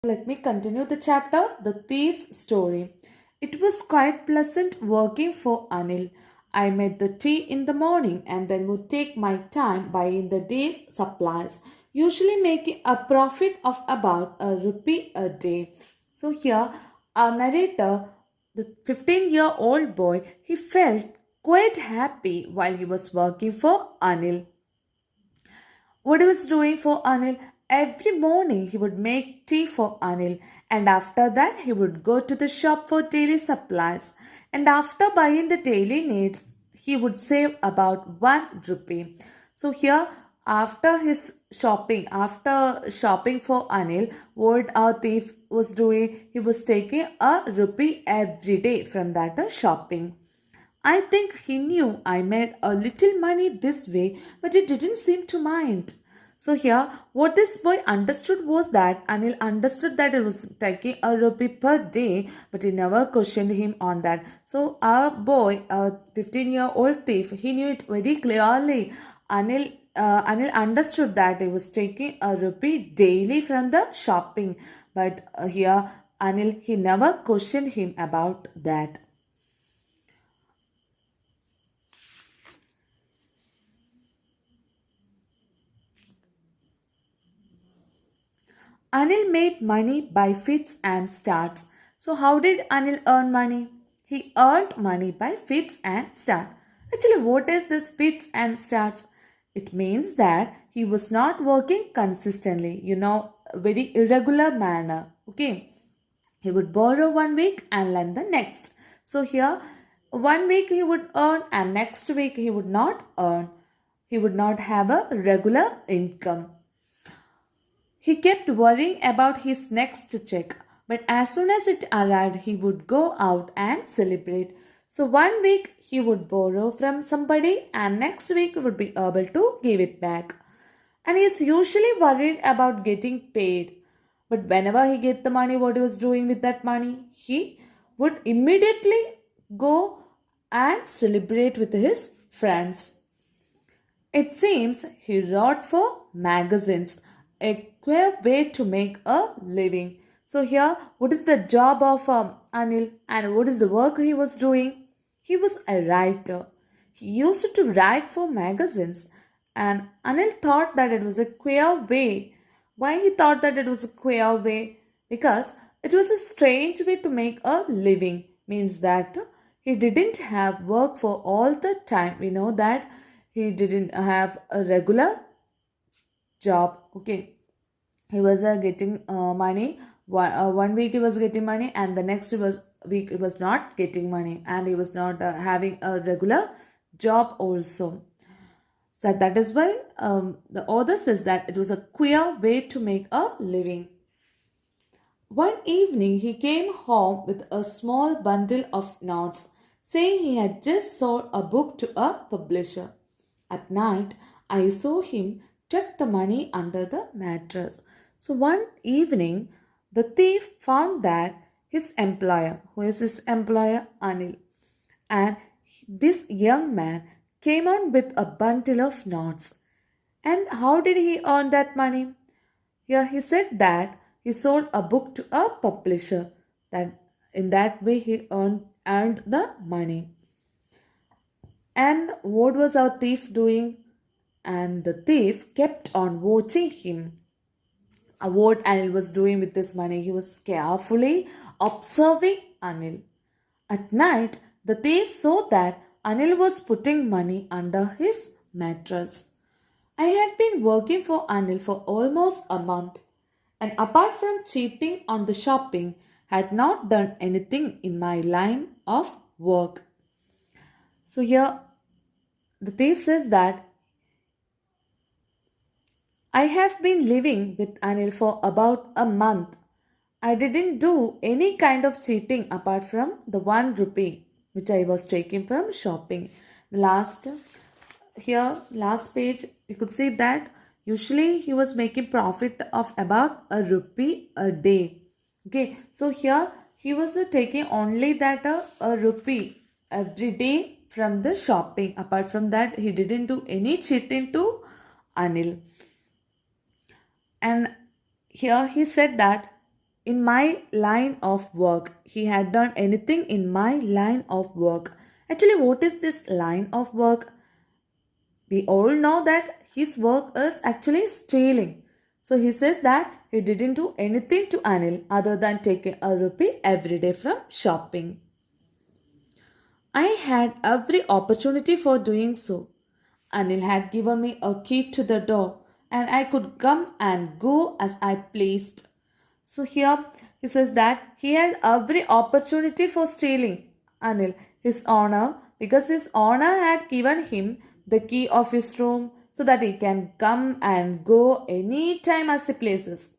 Let me continue the chapter The Thief's Story. It was quite pleasant working for Anil. I made the tea in the morning and then would take my time buying the day's supplies, usually making a profit of about a rupee a day. So, here, our narrator, the 15-year-old boy, he felt quite happy while he was working for Anil. What he was doing for Anil, every morning he would make tea for Anil, and after that he would go to the shop for daily supplies. And after buying the daily needs, he would save about 1 rupee. So here, after shopping for Anil, what our thief was doing, he was taking a rupee every day from that shopping. I think he knew I made a little money this way, but he didn't seem to mind. So here, what this boy understood was that Anil understood that it was taking a rupee per day, but he never questioned him on that. So our boy, a 15-year-old thief, he knew it very clearly. Anil understood that he was taking a rupee daily from the shopping, but here Anil, he never questioned him about that. Anil made money by fits and starts. So, how did Anil earn money? He earned money by fits and starts. Actually, what is this fits and starts? It means that he was not working consistently, very irregular manner. Okay, he would borrow 1 week and lend the next. So, here 1 week he would earn, and next week he would not earn. He would not have a regular income. He kept worrying about his next check, but as soon as it arrived, he would go out and celebrate. So 1 week he would borrow from somebody, and next week would be able to give it back. And he is usually worried about getting paid. But whenever he get the money, what he was doing with that money, he would immediately go and celebrate with his friends. It seems he wrote for magazines, a queer way to make a living. So, here, what is the job of Anil and what is the work he was doing? He was a writer. He used to write for magazines, and Anil thought that it was a queer way. Why he thought that it was a queer way? Because it was a strange way to make a living. Means that he didn't have work for all the time. We know that he didn't have a regular job. Okay, he was getting money. 1 week he was getting money, and the next week he was not getting money, and he was not having a regular job also. So that is why the author says that it was a queer way to make a living. One evening he came home with a small bundle of notes, saying he had just sold a book to a publisher. At night, I saw him tuck the money under the mattress. So one evening, the thief found that his employer, who is his employer, Anil, and this young man came on with a bundle of notes. And how did he earn that money? Here he said that he sold a book to a publisher. That in that way he earned the money. And what was our thief doing? And the thief kept on watching him. What Anil was doing with this money, he was carefully observing Anil. At night, the thief saw that Anil was putting money under his mattress. I had been working for Anil for almost a month, and apart from cheating on the shopping, had not done anything in my line of work. So here the thief says that I have been living with Anil for about a month. I didn't do any kind of cheating apart from the 1 rupee which I was taking from shopping. Last page, you could see that usually he was making profit of about a rupee a day. Okay, so here he was taking only that a rupee every day from the shopping. Apart from that, he didn't do any cheating to Anil. And here he said that in my line of work. He had done anything in my line of work. Actually, what is this line of work? We all know that his work is actually stealing. So he says that he didn't do anything to Anil other than taking a rupee every day from shopping. I had every opportunity for doing so. Anil had given me a key to the door and I could come and go as I pleased. So here he says that he had every opportunity for stealing Anil, his owner, because his owner had given him the key of his room so that he can come and go any time as he pleases.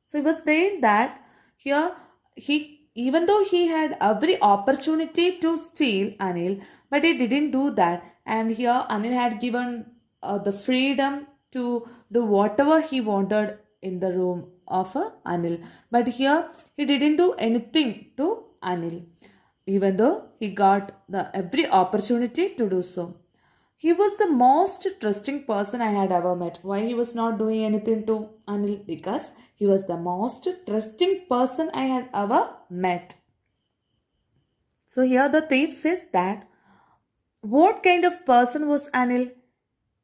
So he was saying that here he, even though he had every opportunity to steal Anil, but he didn't do that. And here Anil had given the freedom to do whatever he wanted in the room of Anil. But here he didn't do anything to Anil, even though he got the every opportunity to do so. He was the most trusting person I had ever met. Why he was not doing anything to Anil? Because he was the most trusting person I had ever met. So here the thief says that what kind of person was Anil?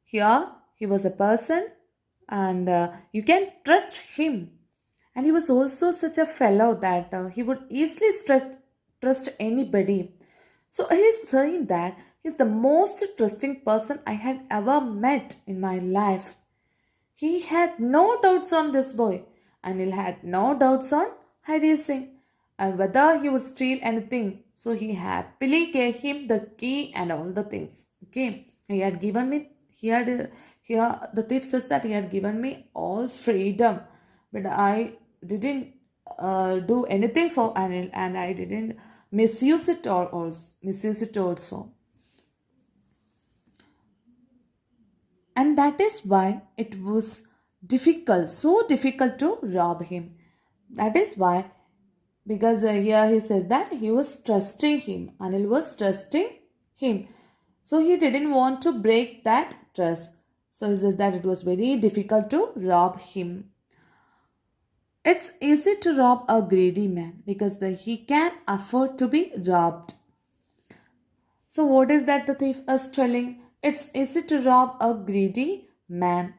Here he was a person and you can trust him. And he was also such a fellow that he would easily trust anybody. So he's saying that he's the most trusting person I had ever met in my life. He had no doubts on this boy. Anil had no doubts on Hari Singh and whether he would steal anything. So he happily gave him the key and all the things. Okay, he had given me. Here the thief says that he had given me all freedom, but I didn't do anything for Anil, and I didn't misuse it or also misuse it also. And that is why it was difficult, so difficult to rob him. That is why, because here he says that he was trusting him. Anil was trusting him. So he didn't want to break that trust. So he says that it was very difficult to rob him. It's easy to rob a greedy man because he can afford to be robbed. So what is that the thief is telling? It's easy to rob a greedy man.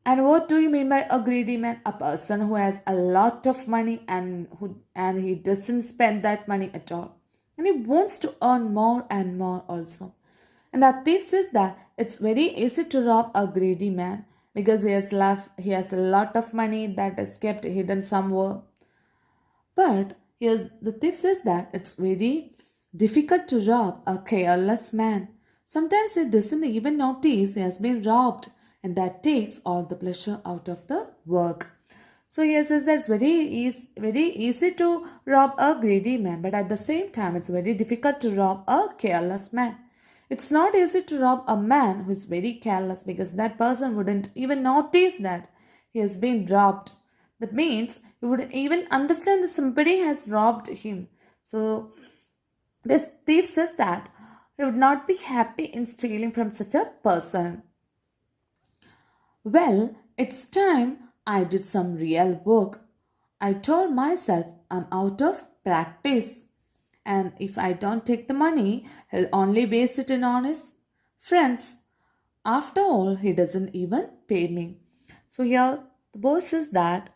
And what do you mean by a greedy man? A person who has a lot of money and he doesn't spend that money at all. And he wants to earn more and more also. And the thief says that it's very easy to rob a greedy man because he has a lot of money that is kept hidden somewhere. But here the thief says that it's very difficult to rob a careless man. Sometimes he doesn't even notice he has been robbed, and that takes all the pleasure out of the work. So he says that it's very easy to rob a greedy man, but at the same time it's very difficult to rob a careless man. It's not easy to rob a man who is very careless because that person wouldn't even notice that he has been robbed. That means he would even understand that somebody has robbed him. So this thief says that he would not be happy in stealing from such a person. Well, it's time I did some real work. I told myself I'm out of practice. And if I don't take the money, he'll only waste it on his friends. After all, he doesn't even pay me. So here the boss says that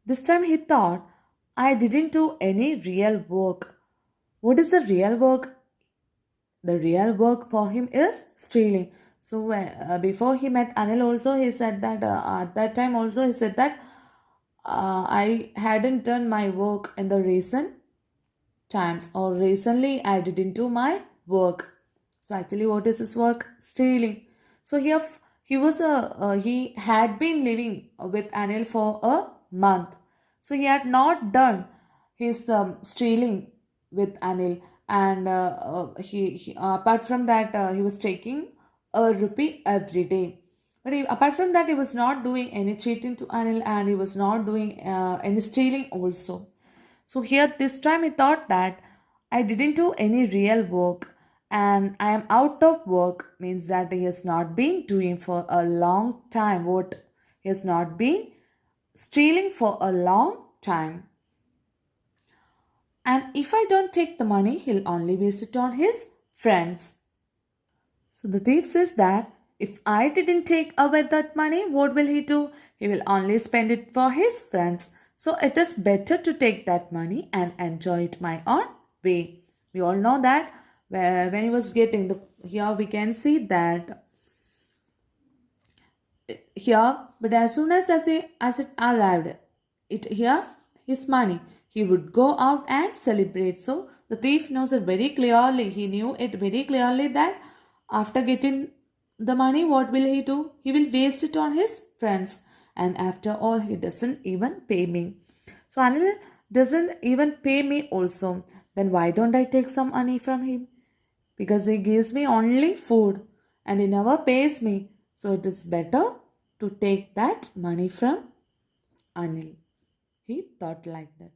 this time he thought I didn't do any real work. What is the real work? The real work for him is stealing. So before he met Anil also he said that at that time also he said that I hadn't done my work in the recent times or recently I didn't do my work. So actually what is his work? Stealing. So here he had been living with Anil for a month. So he had not done his stealing with Anil, and he apart from that he was taking a rupee every day. But apart from that, he was not doing any cheating to Anil and he was not doing any stealing also. So here this time he thought that I didn't do any real work and I am out of work means that he has not been doing for a long time what he has not been stealing for a long time. And if I don't take the money, he'll only waste it on his friends. So the thief says that if I didn't take away that money, what will he do? He will only spend it for his friends. So it is better to take that money and enjoy it my own way. We all know that when he was getting the, here we can see that here, but as soon as it arrived, it here his money, he would go out and celebrate. So the thief knows it very clearly. He knew it very clearly that after getting the money, what will he do? He will waste it on his friends, and after all, he doesn't even pay me. So Anil doesn't even pay me also. Then why don't I take some money from him? Because he gives me only food and he never pays me. So it is better to take that money from Anil. He thought like that.